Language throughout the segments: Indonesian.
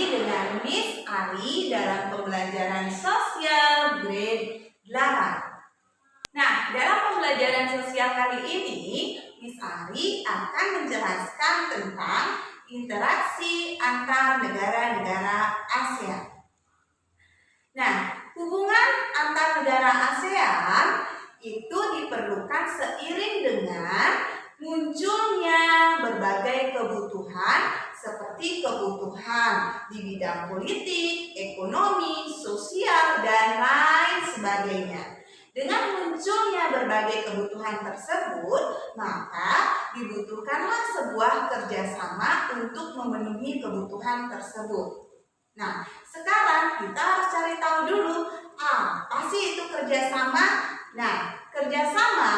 dengan Miss Ari dalam pembelajaran sosial grade 8. Nah, dalam pembelajaran sosial kali ini, Miss Ari akan menjelaskan tentang interaksi antar negara-negara ASEAN. Nah, hubungan antar negara ASEAN itu diperlukan seiring dengan munculnya berbagai kebutuhan seperti kebutuhan di bidang politik, ekonomi, sosial, dan lain sebagainya. Dengan munculnya berbagai kebutuhan tersebut, maka dibutuhkanlah sebuah kerjasama untuk memenuhi kebutuhan tersebut. Nah, sekarang kita harus cari tahu dulu, apa sih itu kerjasama? Nah, kerjasama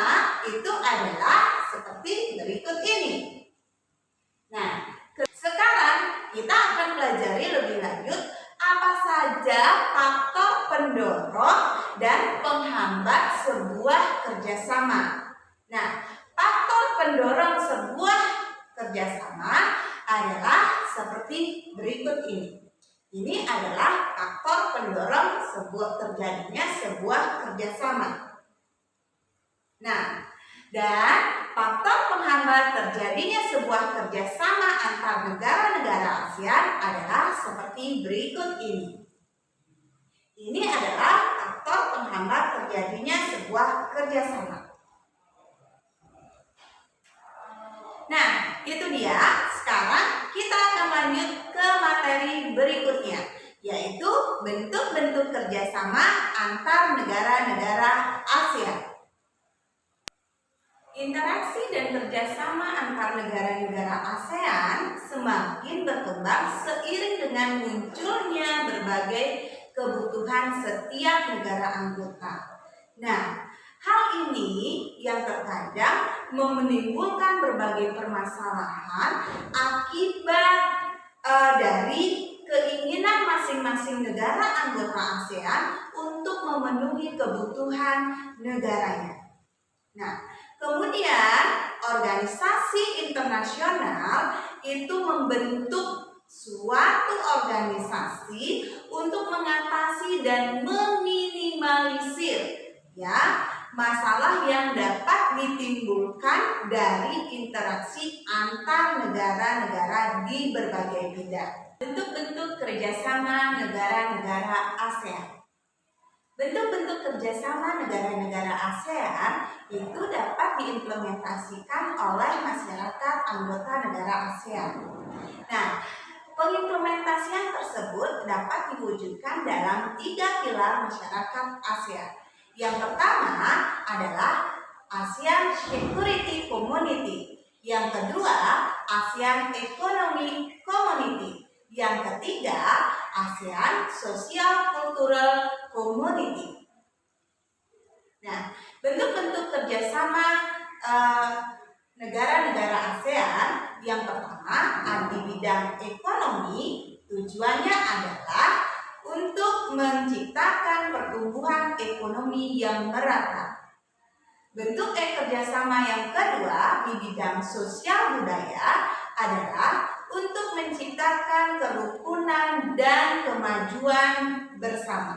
itu adalah seperti berikut ini. Nah, sekarang kita akan pelajari lebih lanjut apa saja faktor pendorong dan penghambat sebuah kerjasama. Nah, faktor pendorong sebuah kerjasama adalah seperti berikut ini. Ini adalah faktor pendorong terjadinya sebuah kerjasama. Nah, dan faktor penghambat terjadinya sebuah kerjasama antar negara-negara ASEAN adalah seperti berikut ini. Ini adalah faktor penghambat terjadinya sebuah kerjasama. Nah, itu dia. Sekarang kita akan lanjut ke materi berikutnya, yaitu bentuk-bentuk kerjasama antar negara-negara ASEAN. Interaksi dan kerjasama antar negara-negara ASEAN semakin berkembang seiring dengan munculnya berbagai kebutuhan setiap negara anggota. Nah, hal ini yang terkadang menimbulkan berbagai permasalahan akibat dari keinginan masing-masing negara anggota ASEAN untuk memenuhi kebutuhan negaranya. Nah, kemudian organisasi internasional itu membentuk suatu organisasi untuk mengatasi dan meminimalisir masalah yang dapat ditimbulkan dari interaksi antar negara-negara di berbagai bidang. Bentuk-bentuk kerjasama negara-negara ASEAN. Bentuk-bentuk kerjasama negara-negara ASEAN itu dapat diimplementasikan oleh masyarakat anggota negara ASEAN. Nah, pengimplementasian tersebut dapat diwujudkan dalam 3 pilar masyarakat ASEAN. Yang pertama adalah ASEAN Security Community. Yang kedua, ASEAN Economic Community. Yang ketiga, ASEAN Social Cultural Community. Nah, bentuk-bentuk kerjasama negara-negara ASEAN yang pertama di bidang ekonomi, tujuannya adalah untuk menciptakan pertumbuhan ekonomi yang merata. Bentuk kerjasama yang kedua di bidang sosial budaya adalah untuk menciptakan kerukunan dan kemajuan bersama.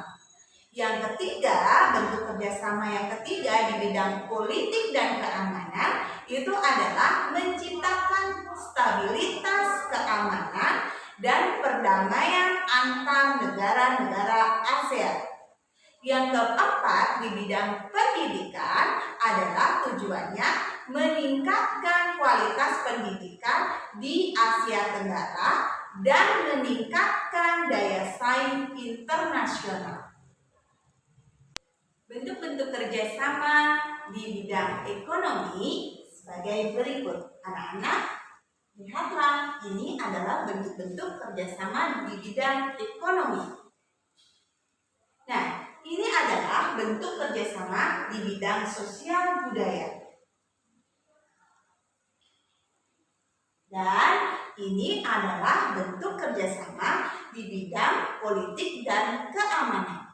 Yang ketiga, bentuk kerjasama yang ketiga di bidang politik dan keamanan itu adalah menciptakan stabilitas keamanan dan perdamaian antar negara-negara ASEAN. Yang keempat, di bidang pendidikan adalah tujuannya meningkatkan kualitas pendidikan di Asia Tenggara dan meningkatkan daya saing internasional. Bentuk-bentuk kerjasama di bidang ekonomi sebagai berikut. Anak-anak, lihatlah, ini adalah bentuk-bentuk kerjasama di bidang ekonomi. Nah, ini adalah bentuk kerjasama di bidang sosial budaya. Dan ini adalah bentuk kerjasama di bidang politik dan keamanan.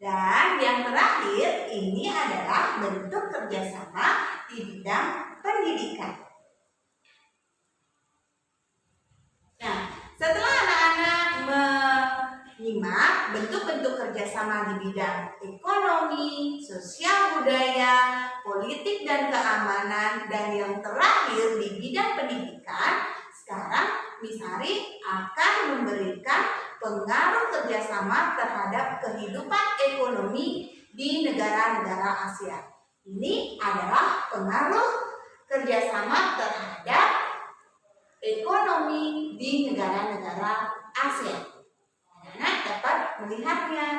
Dan yang terakhir, ini adalah bentuk kerjasama di bidang pendidikan. bentuk-bentuk kerjasama di bidang ekonomi, sosial budaya, politik dan keamanan, dan yang terakhir di bidang pendidikan. Sekarang Misari akan memberikan pengaruh kerjasama terhadap kehidupan ekonomi di negara-negara Asia. Ini adalah pengaruh kerjasama terhadap ekonomi di negara-negara Asia. Anak-anak dapat melihatnya.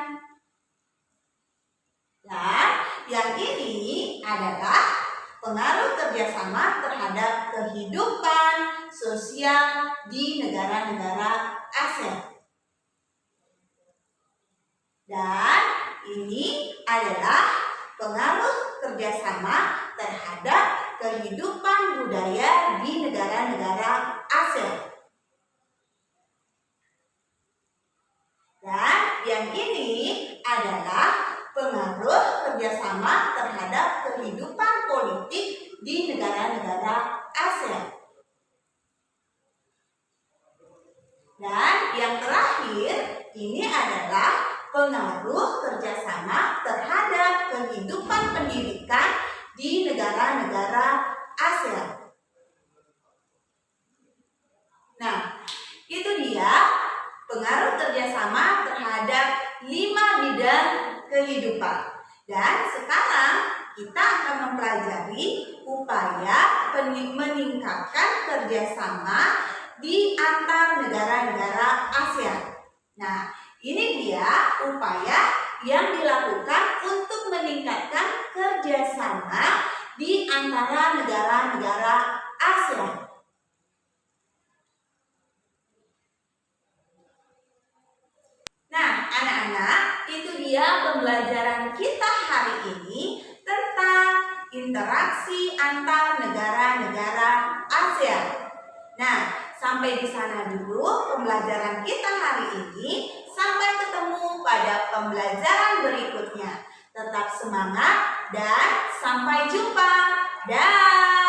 Dan yang ini adalah pengaruh kerjasama terhadap kehidupan sosial di negara-negara Asia. Dan ini adalah pengaruh kerjasama terhadap kehidupan budaya di negara-negara Asia. Dan yang ini adalah pengaruh kerjasama terhadap kehidupan politik di negara-negara Asia. Dan yang terakhir, ini adalah pengaruh kerjasama terhadap kehidupan pendidikan di negara-negara Asia. Nah, itu dia pengaruh kerjasama terhadap 5 bidang kehidupan. Dan sekarang kita akan mempelajari upaya meningkatkan kerjasama di antar negara-negara ASEAN. Nah, ini dia upaya yang dilakukan untuk meningkatkan kerjasama di antara negara-negara ASEAN. Nah, anak-anak, itu dia pembelajaran kita hari ini tentang interaksi antar negara-negara ASEAN. Nah, sampai di sana dulu pembelajaran kita hari ini. Sampai ketemu pada pembelajaran berikutnya. Tetap semangat dan sampai jumpa. Dah.